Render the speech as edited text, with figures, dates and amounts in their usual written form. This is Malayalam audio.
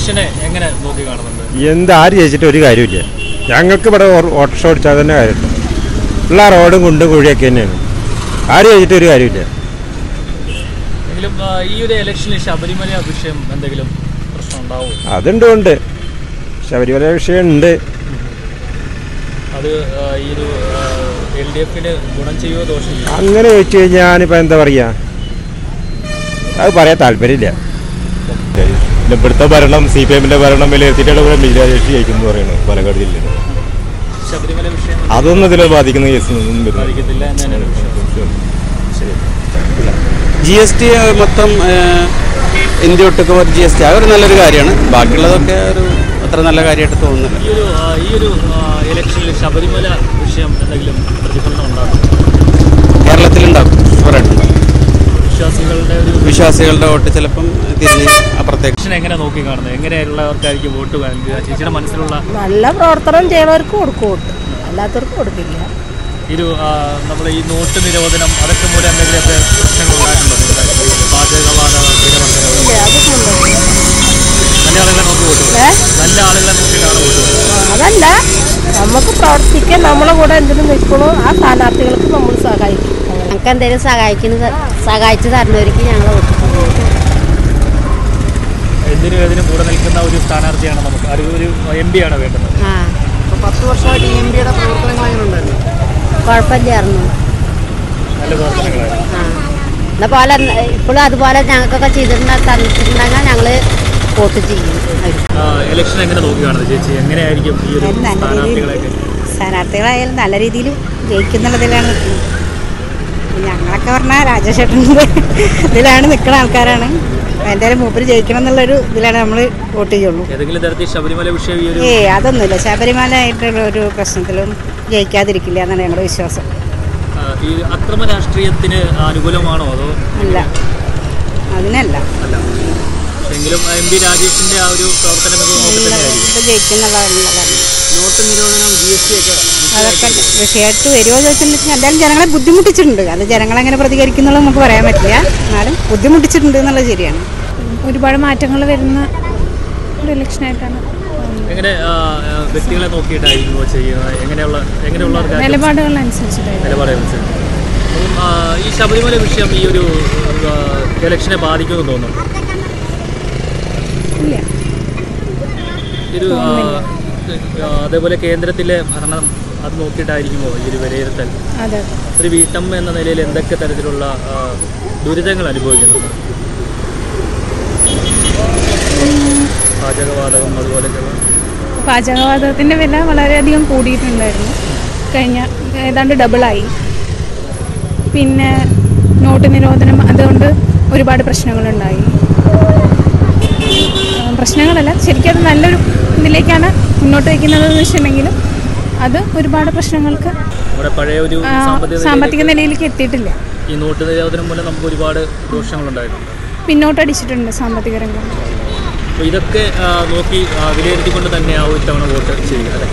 ഇലക്ഷനെ എങ്ങനെ നോക്കി കാണുന്നുണ്ട്? ആര് ജയിച്ചിട്ട് ഒരു കാര്യമില്ല. ഞങ്ങൾക്ക് ഇവിടെ ഓട്ടോറിക്ഷ ഓടിച്ചാൽ തന്നെ കാര്യമില്ല. ഉള്ള റോഡും കുണ്ടും കുഴിയൊക്കെ തന്നെയാണ്. ആര് ജയിച്ചിട്ട് ഒരു കാര്യമില്ല. എങ്കിലും ഈ ഒരു ഇലക്ഷനിൽ ശബരിമല വിഷയം എന്തെങ്കിലും പ്രശ്നം ഉണ്ടാവും? അതുണ്ട്. ശബരിമല വിഷയം ഉണ്ട്. അത് ഈ ഒരു LDFന് ഗുണം ചെയ്യുമോ ദോഷം ചെയ്യുമോ? അങ്ങനെ ചോദിച്ചു കഴിഞ്ഞാൽ ഞാനിപ്പോൾ എന്താ പറയുക, അത് പറയാൻ താല്പര്യമില്ല. ഇവിടുത്തെ ഭരണം CPM-ന്റെ ഭരണം വിലയിരുത്തിയിട്ടാണ് ഇവിടെ ബി രാജേഷ് ജയിക്കുന്നു പറയുന്നത് പാലക്കാട് ജില്ലയിൽ. ശബരിമല വിഷയം അതൊന്നും ഇതിൽ ബാധിക്കുന്ന കേസൊന്നും ബാധിക്കത്തില്ല എന്നാണ് വിഷയം. GST മൊത്തം ഇന്ത്യ ഒട്ടുക്ക് GST അതൊരു നല്ലൊരു കാര്യമാണ്. ബാക്കിയുള്ളതൊക്കെ ഒരു അത്ര നല്ല കാര്യമായിട്ട് തോന്നുന്നില്ല. ഈ ഒരു ഇലക്ഷനിൽ ശബരിമല വിഷയം എന്തെങ്കിലും പ്രതിഫലനം ഉണ്ടാകും? കേരളത്തിലുണ്ടാകും, ഷുവറായിട്ടുണ്ടാകും. വിശ്വാസികളുടെ വോട്ട് ചിലപ്പം തിരിഞ്ഞ് അപ്പുറത്തേക്ക്. എങ്ങനെ നോക്കി കാണുന്നത്? എങ്ങനെയുള്ളവർക്കായിരിക്കും വോട്ട് നൽകുക? ചേച്ചിയുടെ മനസ്സിലുള്ള നല്ല പ്രവർത്തനം ചെയ്യുന്നവർക്ക് കൊടുക്കും വോട്ട്, അല്ലാത്തവർക്ക് കൊടുക്കില്ല. നമ്മുടെ ഈ നോട്ട് നിരോധനം അതൊക്കെ മൂലം എന്തെങ്കിലുമൊക്കെ പ്രശ്നങ്ങൾ ഉണ്ടായിട്ടുണ്ടോ? പാചകവാദ നല്ല ആളുകളെ നോക്കി വോട്ട് നല്ല ആളുകളെ നോക്കിയിട്ടാണ് വോട്ട്? അതല്ല, നമുക്ക് പ്രവർത്തിക്കാൻ നമ്മളെ കൂടെ എന്തെങ്കിലും നിൽക്കണോ ആ സ്ഥാനാർത്ഥികൾക്ക് നമ്മൾ സഹായിക്കും. ഞങ്ങൾക്ക് എന്തെങ്കിലും സഹായിച്ചു തരുന്നവർക്ക് ഞങ്ങൾ വോട്ട്. എന്തിനും കൂടെ നിൽക്കുന്ന ഒരു സ്ഥാനാർത്ഥിയാണ് നമുക്ക്, ഒരു MP ആണ് വേണ്ടത്. 10 വർഷമായിട്ട് MPയുടെ പ്രവർത്തനങ്ങൾ എങ്ങനെ ഉണ്ടായിരുന്നു? കുഴപ്പമില്ലായിരുന്നു, നല്ല പ്രവർത്തനങ്ങളായിരുന്നു. എന്നപോലെ ഇപ്പോഴും അതുപോലെ ഞങ്ങൾക്കൊക്കെ തന്നിട്ടുണ്ടെങ്കിൽ ഞങ്ങൾ വോട്ട് ചെയ്യും. ഇലക്ഷൻ എങ്ങനെ നോക്കി കാണുന്നത് ചേച്ചി? എങ്ങനെയായിരിക്കും ഈ ഒരു സ്ഥാനാർത്ഥികളായാലും നല്ല രീതിയിൽ ജയിക്കുന്നുള്ളതിലാണ്. ഞങ്ങളൊക്കെ പറഞ്ഞാൽ രാജേഷേട്ടൻ്റെ ഇതിലാണ് നിൽക്കുന്ന ആൾക്കാരാണ്. എന്തായാലും മൂപ്പര് ജയിക്കണം എന്നുള്ളൊരു ഇതിലാണ് നമ്മൾ വോട്ട് ചെയ്യുള്ളൂ. ഏതെങ്കിലും തരത്തിൽ ശബരിമല വിഷയം അതൊന്നുമില്ല. ശബരിമല ആയിട്ടുള്ള ഒരു പ്രശ്നത്തിലും ജയിക്കാതിരിക്കില്ല എന്നാണ് ഞങ്ങളുടെ വിശ്വാസം. ഈ അക്രമ രാഷ്ട്രീയത്തിന് അനുകൂലമാണോ അതോ? അല്ല, അതിനല്ല. എങ്കിലും MP രാജേഷിന്റെ ആ ഒരു പ്രവർത്തനം ജയിക്കുന്നുള്ളതാണ്. നോട്ട് നിരോധനം GST ഒക്കെ അതൊക്കെ വിഷയമായിട്ട് വരുമോ ചോദിച്ചിട്ടുണ്ടെങ്കിൽ എന്തായാലും ജനങ്ങളെ ബുദ്ധിമുട്ടിച്ചിട്ടുണ്ട്. അത് ജനങ്ങളെങ്ങനെ പ്രതികരിക്കുന്നുള്ളത് നമുക്ക് പറയാൻ പറ്റില്ല. എന്നാലും ബുദ്ധിമുട്ടിച്ചിട്ടുണ്ട് എന്നുള്ളത് ശരിയാണ്. ഒരുപാട് മാറ്റങ്ങൾ വരുന്ന ഒരു ഇലക്ഷനായിട്ടാണ്. എങ്ങനെ വ്യക്തികളെ നോക്കിയിട്ടായിരിക്കും ചെയ്യുന്നത്? എങ്ങനെയുള്ള നിലപാടുകളനുസരിച്ച്. ഈ ശബരിമല വിഷയം ഈ ഒരു ഇലക്ഷനെ ബാധിക്കുമെന്ന് തോന്നുന്നു. അതേപോലെ കേന്ദ്രത്തിലെ ഭരണം അത് നോക്കിയിട്ടായിരിക്കുമോ ഈ ഒരു വിലയിരുത്തൽ? ഒരു വീട്ടമ്മ എന്ന നിലയിൽ എന്തൊക്കെ തരത്തിലുള്ള ദുരിതങ്ങൾ അനുഭവിക്കുന്നുണ്ട്? പാചകവാതകം അതുപോലെയൊക്കെയുള്ള പാചകവാതകത്തിൻ്റെ വില വളരെയധികം കൂടിയിട്ടുണ്ടായിരുന്നു. ഏതാണ്ട് ഡബിളായി. പിന്നെ നോട്ട് നിരോധനം അതുകൊണ്ട് ഒരുപാട് പ്രശ്നങ്ങളുണ്ടായി. പ്രശ്നങ്ങളല്ല, ശരിക്കും അത് നല്ലൊരു ഇതിലേക്കാണ് മുന്നോട്ട് വയ്ക്കുന്നതെന്ന് വെച്ചിട്ടുണ്ടെങ്കിലും അത് ഒരുപാട് പ്രശ്നങ്ങൾക്ക് സാമ്പത്തിക നിലയിലേക്ക് എത്തിയിട്ടില്ല. ഈ നോട്ട് നിരോധനം മൂലം നമുക്ക് ഒരുപാട് ദോഷങ്ങളുണ്ടായിട്ടുണ്ട്, പിന്നോട്ടടിച്ചിട്ടുണ്ട് സാമ്പത്തിക രംഗം. ഇതൊക്കെ നോക്കി വിലയിരുത്തിക്കൊണ്ട് തന്നെ ആ ഒരു തവണ വോട്ട് ചെയ്യുക അല്ലേ?